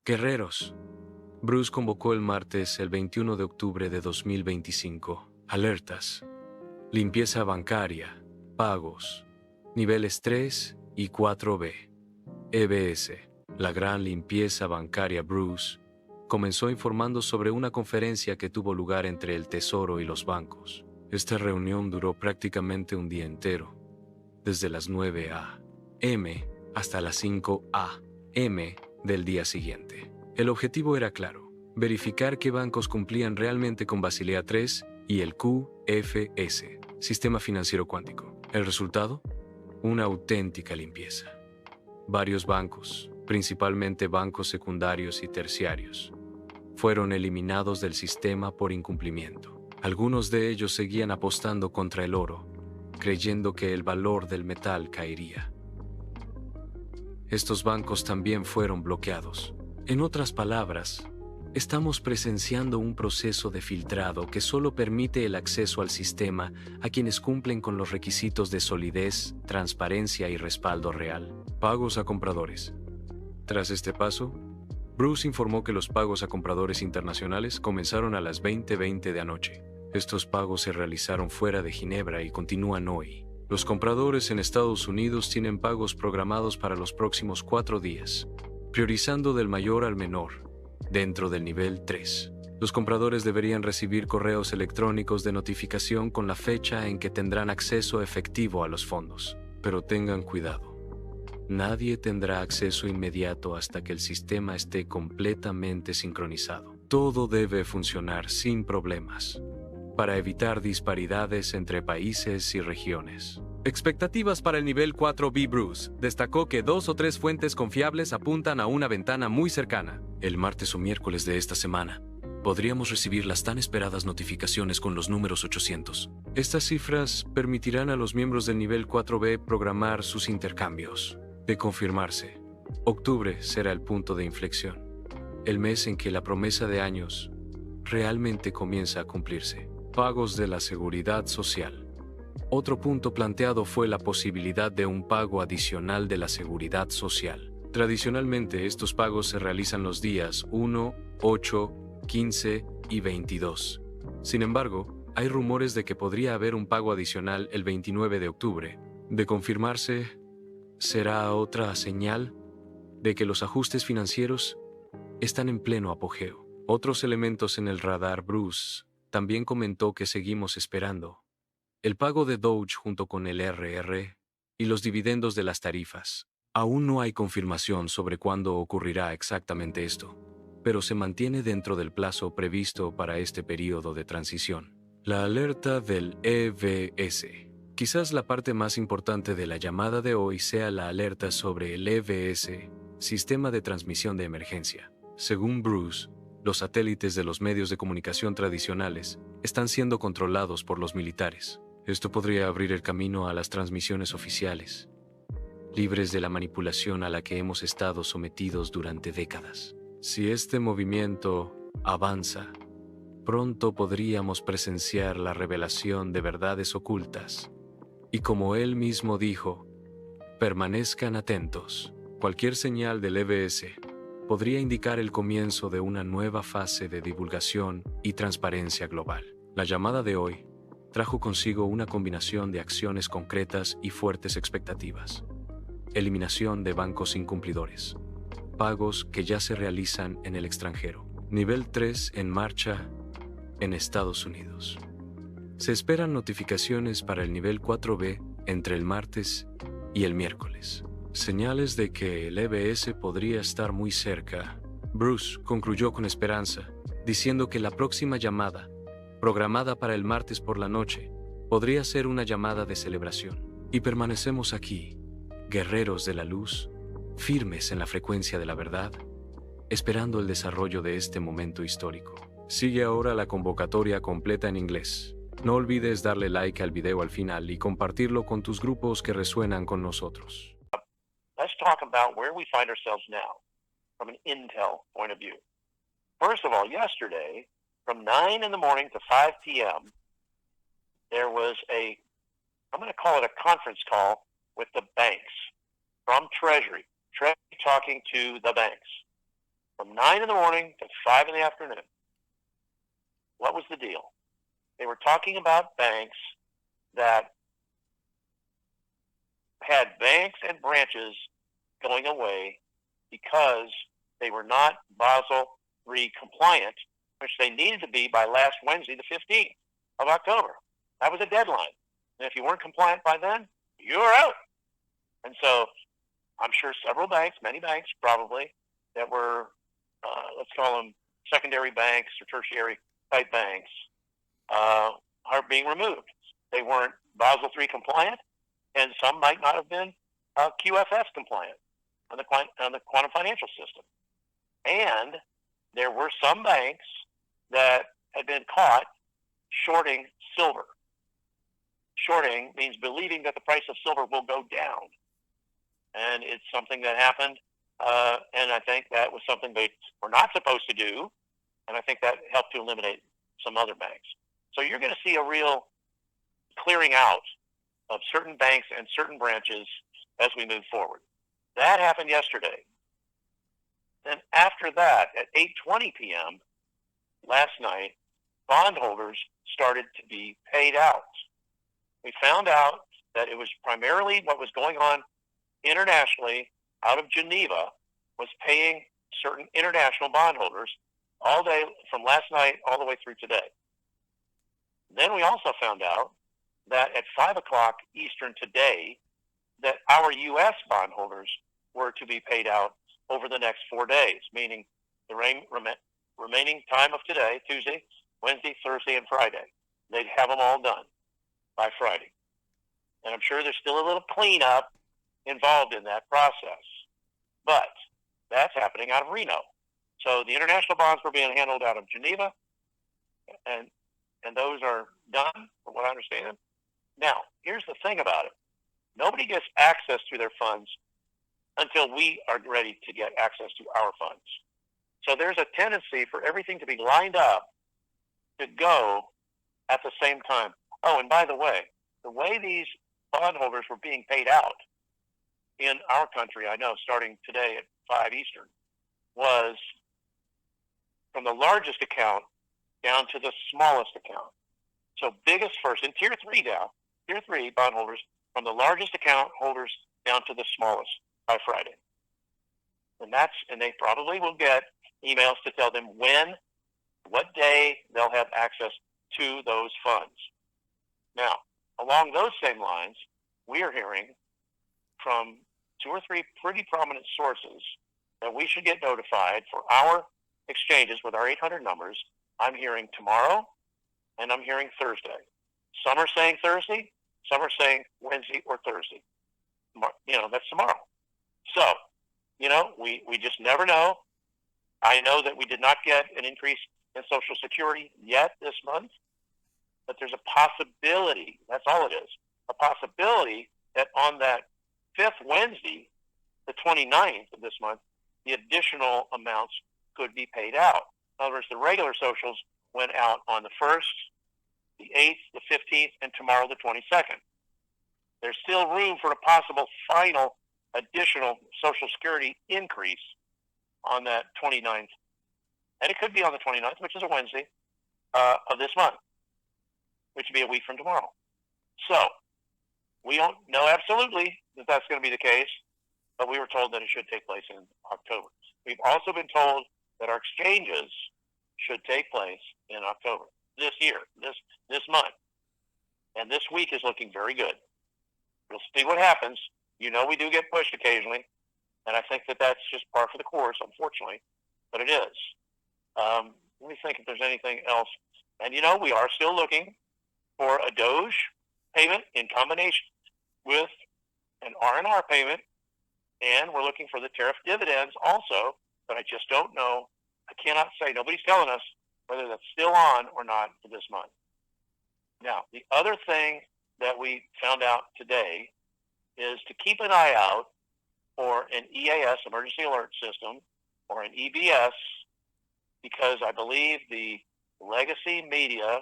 Guerreros. Bruce convocó el martes, el 21 de octubre de 2025. Alertas. Limpieza bancaria. Pagos. Niveles 3 y 4B. EBS. La gran limpieza bancaria Bruce comenzó informando sobre una conferencia que tuvo lugar entre el Tesoro y los bancos. Esta reunión duró prácticamente un día entero, desde las 9 a.m. hasta las 5 a.m. del día siguiente. El objetivo era claro: verificar qué bancos cumplían realmente con Basilea III y el QFS, sistema financiero cuántico. ¿El resultado? Una auténtica limpieza. Varios bancos, principalmente bancos secundarios y terciarios, fueron eliminados del sistema por incumplimiento. Algunos de ellos seguían apostando contra el oro, creyendo que el valor del metal caería. Estos bancos también fueron bloqueados. En otras palabras, estamos presenciando un proceso de filtrado que solo permite el acceso al sistema a quienes cumplen con los requisitos de solidez, transparencia y respaldo real. Pagos a compradores. Tras este paso, Bruce informó que los pagos a compradores internacionales comenzaron a las 20:20 de anoche. Estos pagos se realizaron fuera de Ginebra y continúan hoy. Los compradores en Estados Unidos tienen pagos programados para los próximos 4 días, priorizando del mayor al menor, dentro del nivel 3. Los compradores deberían recibir correos electrónicos de notificación con la fecha en que tendrán acceso efectivo a los fondos. Pero tengan cuidado. Nadie tendrá acceso inmediato hasta que el sistema esté completamente sincronizado. Todo debe funcionar sin problemas, para evitar disparidades entre países y regiones. Expectativas para el nivel 4B. Bruce destacó que 2 o 3 fuentes confiables apuntan a una ventana muy cercana. El martes o miércoles de esta semana, podríamos recibir las tan esperadas notificaciones con los números 800. Estas cifras permitirán a los miembros del nivel 4B programar sus intercambios. De confirmarse, octubre será el punto de inflexión, el mes en que la promesa de años realmente comienza a cumplirse. Pagos de la Seguridad Social. Otro punto planteado fue la posibilidad de un pago adicional de la Seguridad Social. Tradicionalmente, estos pagos se realizan los días 1, 8, 15 y 22. Sin embargo, hay rumores de que podría haber un pago adicional el 29 de octubre. De confirmarse, será otra señal de que los ajustes financieros están en pleno apogeo. Otros elementos en el radar. Bruce también comentó que seguimos esperando el pago de Doge junto con el RR y los dividendos de las tarifas. Aún no hay confirmación sobre cuándo ocurrirá exactamente esto, pero se mantiene dentro del plazo previsto para este periodo de transición. La alerta del EBS. Quizás la parte más importante de la llamada de hoy sea la alerta sobre el EBS, sistema de transmisión de emergencia. Según Bruce, los satélites de los medios de comunicación tradicionales están siendo controlados por los militares. Esto podría abrir el camino a las transmisiones oficiales, libres de la manipulación a la que hemos estado sometidos durante décadas. Si este movimiento avanza, pronto podríamos presenciar la revelación de verdades ocultas. Y como él mismo dijo, permanezcan atentos. Cualquier señal del EBS podría indicar el comienzo de una nueva fase de divulgación y transparencia global. La llamada de hoy trajo consigo una combinación de acciones concretas y fuertes expectativas. Eliminación de bancos incumplidores. Pagos que ya se realizan en el extranjero. Nivel 3 en marcha en Estados Unidos. Se esperan notificaciones para el nivel 4B entre el martes y el miércoles. Señales de que el EBS podría estar muy cerca. Bruce concluyó con esperanza, diciendo que la próxima llamada, programada para el martes por la noche, podría ser una llamada de celebración. Y permanecemos aquí, guerreros de la luz, firmes en la frecuencia de la verdad, esperando el desarrollo de este momento histórico. Sigue ahora la convocatoria completa en inglés. No olvides darle like al video al final y compartirlo con tus grupos que resuenan con nosotros. Let's talk about where we find ourselves now from an intel point of view. First of all, yesterday, from 9 in the morning to 5 p.m., there was I'm going to call it a conference call with the banks from Treasury talking to the banks. from 9 in the morning to 5 in the afternoon. What was the deal? They were talking about banks that had banks and branches going away because they were not Basel III compliant, which they needed to be by last Wednesday, the 15th of October. That was a deadline. And if you weren't compliant by then, you were out. And so I'm sure several banks, many banks probably, that were, let's call them secondary banks or tertiary type banks, are being removed. They weren't Basel III compliant, and some might not have been QFS compliant on the quantum financial system. And there were some banks that had been caught shorting silver. Shorting means believing that the price of silver will go down. And it's something that happened, and I think that was something they were not supposed to do, and I think that helped to eliminate some other banks. So you're going to see a real clearing out of certain banks and certain branches as we move forward. That happened yesterday. Then after that, at 8:20 p.m. last night, bondholders started to be paid out. We found out that it was primarily what was going on internationally out of Geneva was paying certain international bondholders all day from last night all the way through today. Then we also found out that at 5 o'clock Eastern today, that our U.S. bondholders were to be paid out over the next 4 days, meaning the remaining time of today, Tuesday, Wednesday, Thursday, and Friday. They'd have them all done by Friday. And I'm sure there's still a little cleanup involved in that process. But that's happening out of Reno. So the international bonds were being handled out of Geneva, and those are done, from what I understand. Now, here's the thing about it. Nobody gets access to their funds until we are ready to get access to our funds. So there's a tendency for everything to be lined up to go at the same time. Oh, and by the way these bondholders were being paid out in our country, I know, starting today at 5 Eastern, was from the largest account down to the smallest account. So biggest first, in Tier 3 now, Tier 3 bondholders, from the largest account holders down to the smallest by Friday. And they probably will get emails to tell them what day they'll have access to those funds. Now, along those same lines, we are hearing from 2 or 3 pretty prominent sources that we should get notified for our exchanges with our 800 numbers. I'm hearing tomorrow, and I'm hearing Thursday. Some are saying Thursday, some are saying Wednesday or Thursday. That's tomorrow. So, we just never know. I know that we did not get an increase in Social Security yet this month, but there's a possibility, that's all it is, a possibility that on that 5th Wednesday, the 29th of this month, the additional amounts could be paid out. In other words, the regular socials went out on the 1st, the 8th, the 15th, and tomorrow the 22nd. There's still room for a possible final additional Social Security increase on that 29th. And it could be on the 29th, which is a Wednesday, of this month, which would be a week from tomorrow. So, we don't know absolutely that that's going to be the case, but we were told that it should take place in October. We've also been told that our exchanges should take place in October, this year, this month. And this week is looking very good. We'll see what happens. We do get pushed occasionally, and I think that that's just par for the course, unfortunately, but it is. Let me think if there's anything else. And, we are still looking for a Doge payment in combination with an R&R payment, and we're looking for the tariff dividends also, but I just don't know. I cannot say. Nobody's telling us whether that's still on or not for this month. Now, the other thing that we found out today is to keep an eye out for an EAS, Emergency Alert System, or an EBS, because I believe the legacy media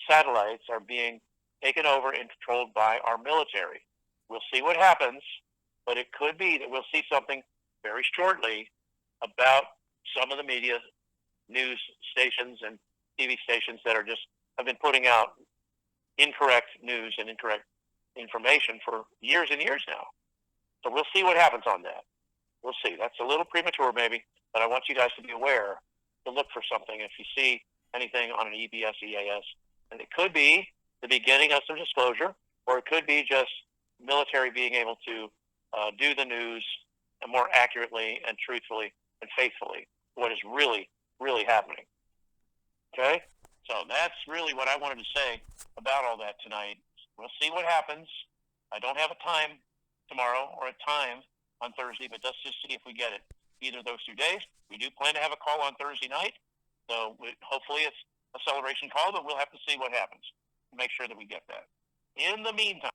satellites are being taken over and controlled by our military. We'll see what happens, but it could be that we'll see something very shortly about some of the media, news stations and TV stations that have been putting out incorrect news and incorrect information for years and years now. So we'll see what happens on that. We'll see. That's a little premature maybe, but I want you guys to be aware to look for something if you see anything on an EBS, EAS. And it could be the beginning of some disclosure, or it could be just military being able to do the news more accurately and truthfully and faithfully, what is really, really happening. Okay? So that's really what I wanted to say about all that tonight. We'll see what happens. I don't have a time tomorrow or a time on Thursday, but let's just see if we get it either of those 2 days. We do plan to have a call on Thursday night, so hopefully it's a celebration call, but we'll have to see what happens to make sure that we get that. In the meantime,